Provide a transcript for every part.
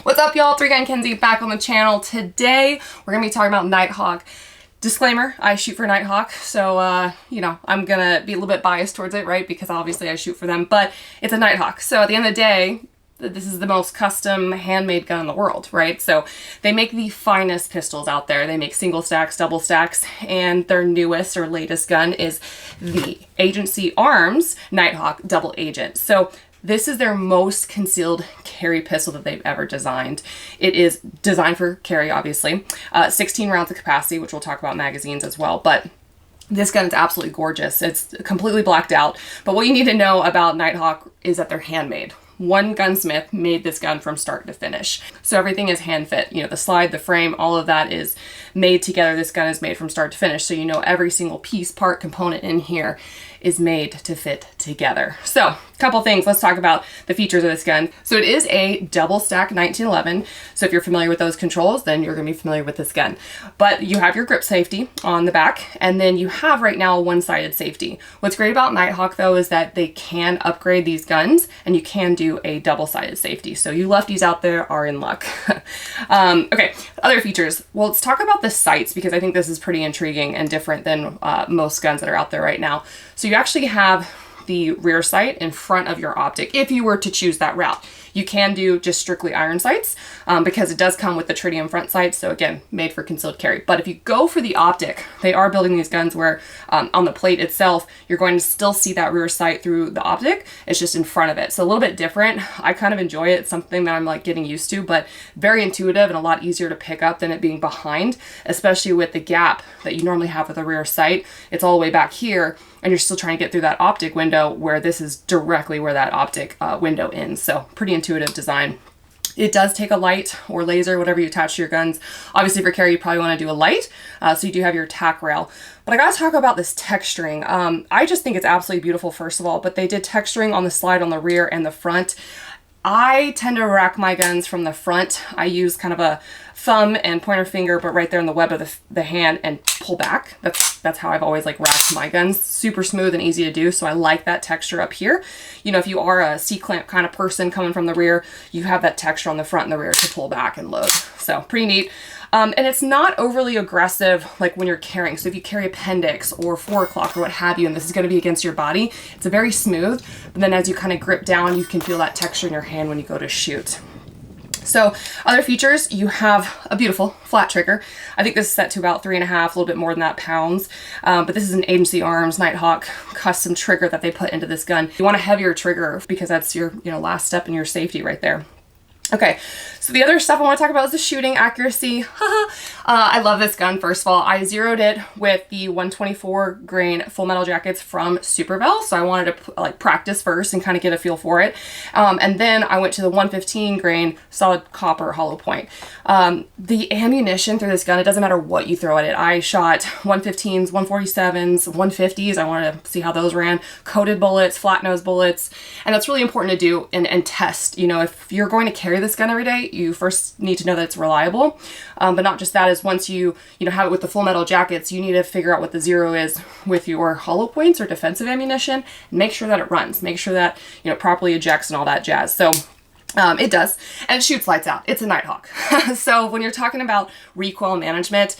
What's up, y'all? 3 Gun Kenzie back on the channel. Today, we're gonna be talking about Nighthawk. Disclaimer, I shoot for Nighthawk, so, you know, I'm gonna be a little bit biased towards it, right? Because obviously I shoot for them, but it's a Nighthawk. So at the end of the day, this is the most custom handmade gun in the world, right? So they make the finest pistols out there. They make single stacks, double stacks, and their newest or latest gun is the Agency Arms Nighthawk Double Agent. So this is their most concealed carry pistol that they've ever designed. It is designed for carry, obviously. 16 rounds of capacity, which we'll talk about magazines as well, but this gun is absolutely gorgeous. It's completely blacked out, but what you need to know about Nighthawk is that they're handmade. One gunsmith made this gun from start to finish. So everything is hand fit. You know, the slide, the frame, all of that is made together. This gun is made from start to finish. So you know every single piece, part, component in here is made to fit together. So a couple things, let's talk about the features of this gun. So it is a double stack 1911. So if you're familiar with those controls, then you're gonna be familiar with this gun. But you have your grip safety on the back, and then you have right now a one-sided safety. What's great about Nighthawk though is that they can upgrade these guns and you can do a double-sided safety. So you lefties out there are in luck. Okay, other features. Well, let's talk about the sights because I think this is pretty intriguing and different than most guns that are out there right now. So you actually have the rear sight in front of your optic if you were to choose that route. You can do just strictly iron sights because it does come with the tritium front sight, so again, made for concealed carry. But if you go for the optic, they are building these guns where on the plate itself, you're going to still see that rear sight through the optic. It's just in front of it. So a little bit different. I kind of enjoy it. It's something that I'm like getting used to, but very intuitive and a lot easier to pick up than it being behind, especially with the gap that you normally have with a rear sight. It's all the way back here, and you're still trying to get through that optic window where this is directly where that optic window ends. So pretty intuitive design. It does take a light or laser, whatever you attach to your guns. Obviously for carry, you probably want to do a light. So you do have your tack rail. But I gotta talk about this texturing. I just think it's absolutely beautiful, first of all, but they did texturing on the slide on the rear and the front. I tend to rack my guns from the front. I use kind of a thumb and pointer finger, but right there in the web of the hand and pull back. That's how I've always like racked my guns. Super smooth and easy to do. So I like that texture up here. You know, if you are a C-clamp kind of person coming from the rear, you have that texture on the front and the rear to pull back and load. So pretty neat. And it's not overly aggressive like when you're carrying. So if you carry appendix or 4 o'clock or what have you, and this is going to be against your body, it's a very smooth, but then as you kind of grip down, you can feel that texture in your hand when you go to shoot. So other features, you have a beautiful flat trigger. I think this is set to about 3.5, a little bit more than that pounds. But this is an Agency Arms Nighthawk custom trigger that they put into this gun. You want a heavier trigger because that's your, you know, last step in your safety right there. Okay, so the other stuff I want to talk about is the shooting accuracy. I love this gun, first of all. I zeroed it with the 124 grain Full Metal Jackets from Supervel, so I wanted to like practice first and kind of get a feel for it. And then I went to the 115 grain solid copper hollow point. The ammunition through this gun, it doesn't matter what you throw at it. I shot 115s, 147s, 150s. I wanted to see how those ran. Coated bullets, flat nose bullets, and that's really important to do and test. You know, if you're going to carry this gun every day, you first need to know that it's reliable. But not just that, is once you have it with the Full Metal Jackets, you need to figure out what the zero is with your hollow points or defensive ammunition. Make sure that it runs. Make sure that, you know, properly ejects and all that jazz. So it does, and it shoots lights out. It's a Nighthawk. So when you're talking about recoil management,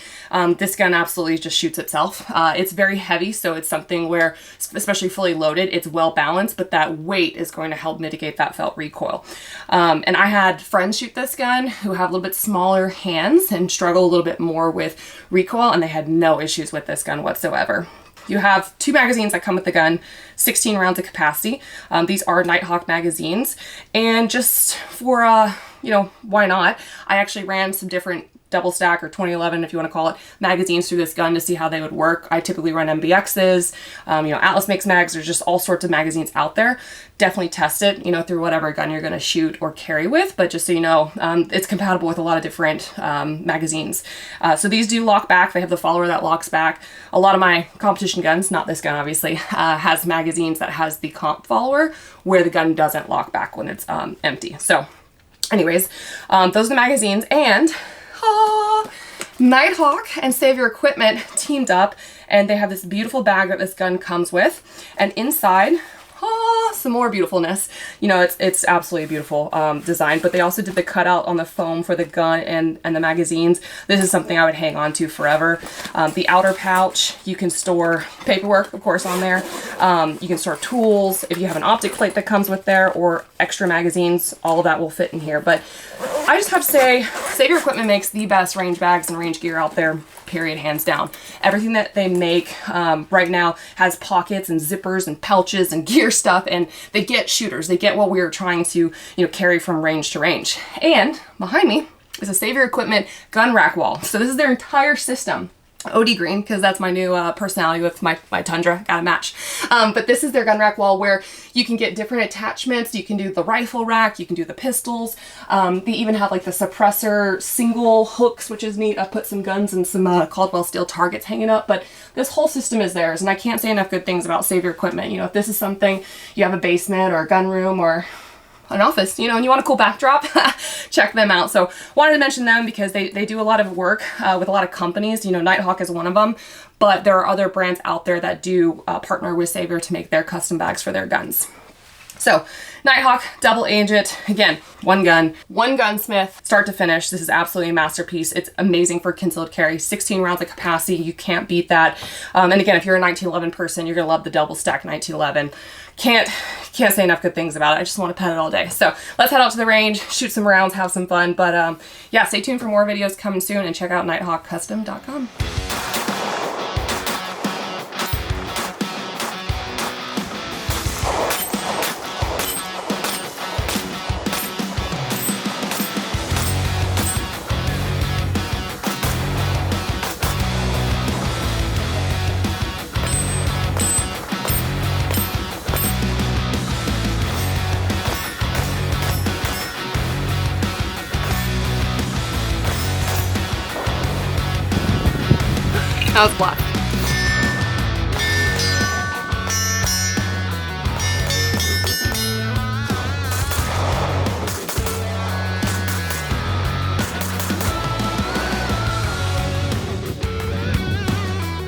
this gun absolutely just shoots itself. It's very heavy, so it's something where, especially fully loaded, it's well balanced, but that weight is going to help mitigate that felt recoil. And I had friends shoot this gun who have a little bit smaller hands and struggle a little bit more with recoil, and they had no issues with this gun whatsoever. You have 2 magazines that come with the gun, 16 rounds of capacity. These are Nighthawk magazines. And just for, you know, why not? I actually ran some different double stack or 2011, if you want to call it, magazines through this gun to see how they would work. I typically run MBXs, you know, Atlas makes mags. There's just all sorts of magazines out there. Definitely test it, you know, through whatever gun you're going to shoot or carry with. But just so you know, it's compatible with a lot of different magazines. So these do lock back. They have the follower that locks back. A lot of my competition guns, not this gun obviously, has magazines that has the comp follower where the gun doesn't lock back when it's empty. So anyways, those are the magazines. And Nighthawk and Save Your Equipment teamed up, and they have this beautiful bag that this gun comes with, and inside some more beautifulness. You know, it's absolutely a beautiful design, but they also did the cutout on the foam for the gun and the magazines. This is something I would hang on to forever. The outer pouch, you can store paperwork, of course, on there. You can store tools. If you have an optic plate that comes with there or extra magazines, all of that will fit in here. But I just have to say, Savior Equipment makes the best range bags and range gear out there, period, hands down. Everything that they make right now has pockets and zippers and pouches and gear stuff, and they get shooters. They get what we are trying to, you know, carry from range to range. And behind me is a Savior Equipment gun rack wall. So this is their entire system. OD green, because that's my new personality with my Tundra, gotta match. But this is their gun rack wall where you can get different attachments. You can do the rifle rack, you can do the pistols. They even have like the suppressor single hooks, which is neat. I've put some guns and some Caldwell steel targets hanging up, but this whole system is theirs, and I can't say enough good things about Savior Equipment. You know, if this is something, you have a basement or a gun room or an office, you know, and you want a cool backdrop, check them out. So wanted to mention them because they do a lot of work with a lot of companies. You know, Nighthawk is one of them, but there are other brands out there that do partner with Savior to make their custom bags for their guns. So Nighthawk, double agent, again, one gunsmith, start to finish. This is absolutely a masterpiece. It's amazing for concealed carry, 16 rounds of capacity. You can't beat that. And again, if you're a 1911 person, you're gonna love the double stack 1911. Can't say enough good things about it. I just want to pet it all day. So let's head out to the range, shoot some rounds, have some fun. But yeah, stay tuned for more videos coming soon, and check out nighthawkcustom.com. That was black.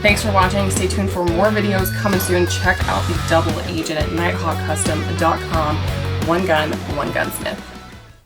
Thanks for watching. Stay tuned for more videos coming soon. Check out the double agent at nighthawkcustom.com. One gun, one gunsmith.